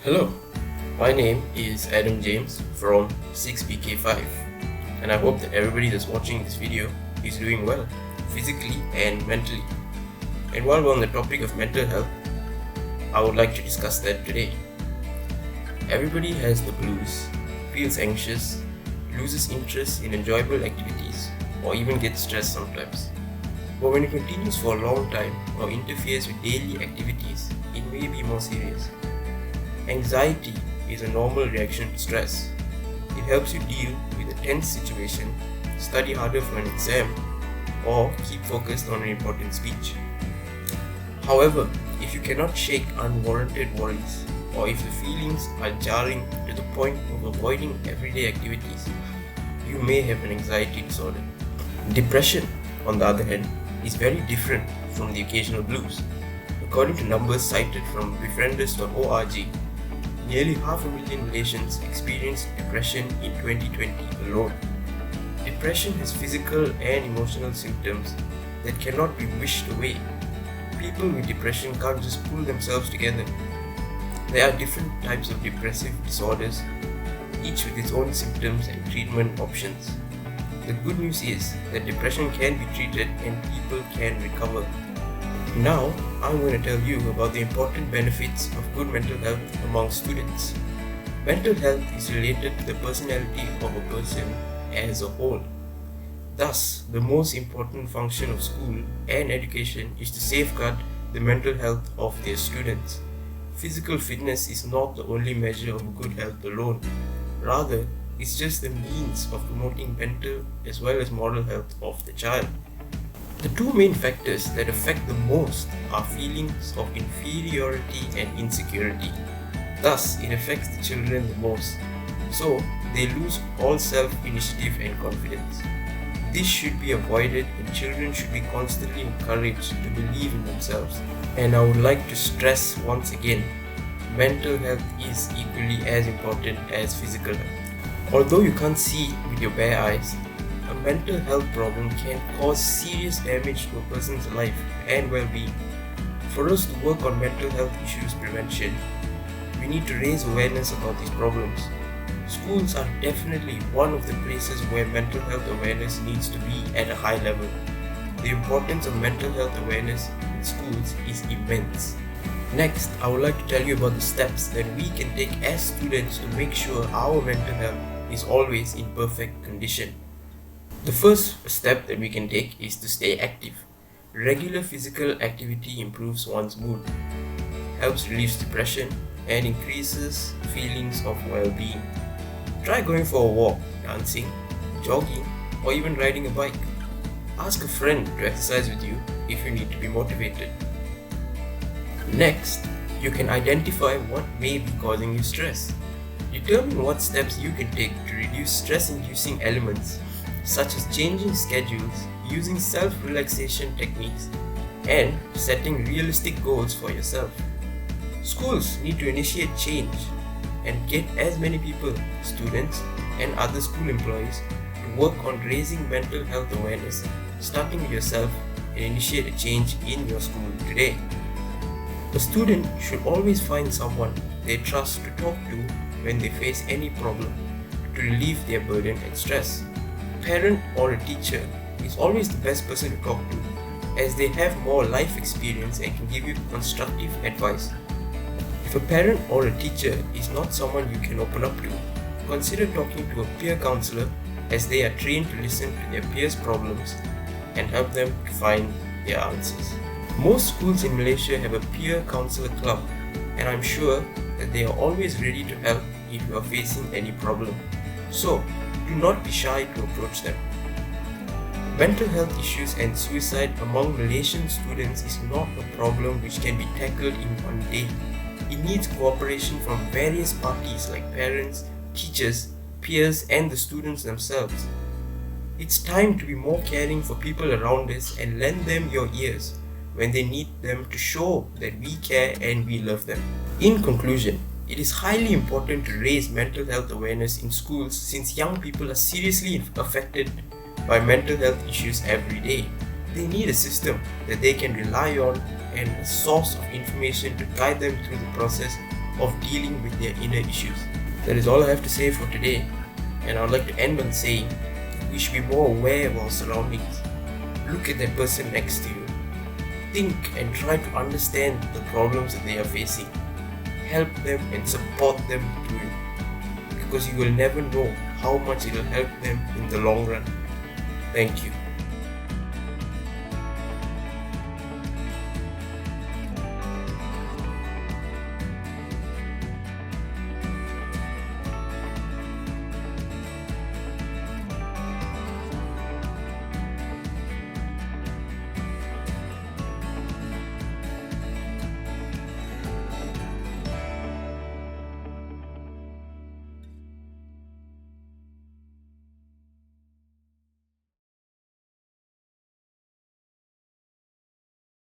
Hello, my name is Adam James from 6BK5 and I hope that everybody that's watching this video is doing well, physically and mentally. And while we're on the topic of mental health, I would like to discuss that today. Everybody has the blues, feels anxious, loses interest in enjoyable activities, or even gets stressed sometimes. But when it continues for a long time or interferes with daily activities, it may be more serious. Anxiety is a normal reaction to stress. It helps you deal with a tense situation, study harder for an exam, or keep focused on an important speech. However, if you cannot shake unwarranted worries, or if the feelings are jarring to the point of avoiding everyday activities, you may have an anxiety disorder. Depression, on the other hand, is very different from the occasional blues. According to numbers cited from befrienders.org, nearly 500,000 Malaysians experienced depression in 2020 alone. Depression has physical and emotional symptoms that cannot be wished away. People with depression can't just pull themselves together. There are different types of depressive disorders, each with its own symptoms and treatment options. The good news is that depression can be treated and people can recover. Now, I'm going to tell you about the important benefits of good mental health among students. Mental health is related to the personality of a person as a whole. Thus, the most important function of school and education is to safeguard the mental health of their students. Physical fitness is not the only measure of good health alone. Rather, it's just the means of promoting mental as well as moral health of the child. The two main factors that affect the most are feelings of inferiority and insecurity. Thus, it affects the children the most. So, they lose all self-initiative and confidence. This should be avoided and children should be constantly encouraged to believe in themselves. And I would like to stress once again, mental health is equally as important as physical health. Although you can't see with your bare eyes, a mental health problem can cause serious damage to a person's life and well-being. For us to work on mental health issues prevention, we need to raise awareness about these problems. Schools are definitely one of the places where mental health awareness needs to be at a high level. The importance of mental health awareness in schools is immense. Next, I would like to tell you about the steps that we can take as students to make sure our mental health is always in perfect condition. The first step that we can take is to stay active. Regular physical activity improves one's mood, helps relieve depression, and increases feelings of well-being. Try going for a walk, dancing, jogging, or even riding a bike. Ask a friend to exercise with you if you need to be motivated. Next, you can identify what may be causing you stress. Determine what steps you can take to reduce stress-inducing elements such as changing schedules, using self-relaxation techniques, and setting realistic goals for yourself. Schools need to initiate change and get as many people, students, and other school employees to work on raising mental health awareness, starting with yourself, and initiate a change in your school today. A student should always find someone they trust to talk to when they face any problem to relieve their burden and stress. A parent or a teacher is always the best person to talk to as they have more life experience and can give you constructive advice. If a parent or a teacher is not someone you can open up to, consider talking to a peer counselor as they are trained to listen to their peers' problems and help them to find their answers. Most schools in Malaysia have a peer counselor club, and I'm sure that they are always ready to help if you are facing any problem. So, do not be shy to approach them. Mental health issues and suicide among Malaysian students is not a problem which can be tackled in one day. It needs cooperation from various parties like parents, teachers, peers, and the students themselves. It's time to be more caring for people around us and lend them your ears when they need them to show that we care and we love them. In conclusion, it is highly important to raise mental health awareness in schools since young people are seriously affected by mental health issues every day. They need a system that they can rely on and a source of information to guide them through the process of dealing with their inner issues. That is all I have to say for today, and I would like to end on saying we should be more aware of our surroundings. Look at that person next to you. Think and try to understand the problems that they are facing. Help them and support them through it, because you will never know how much it will help them in the long run. Thank you.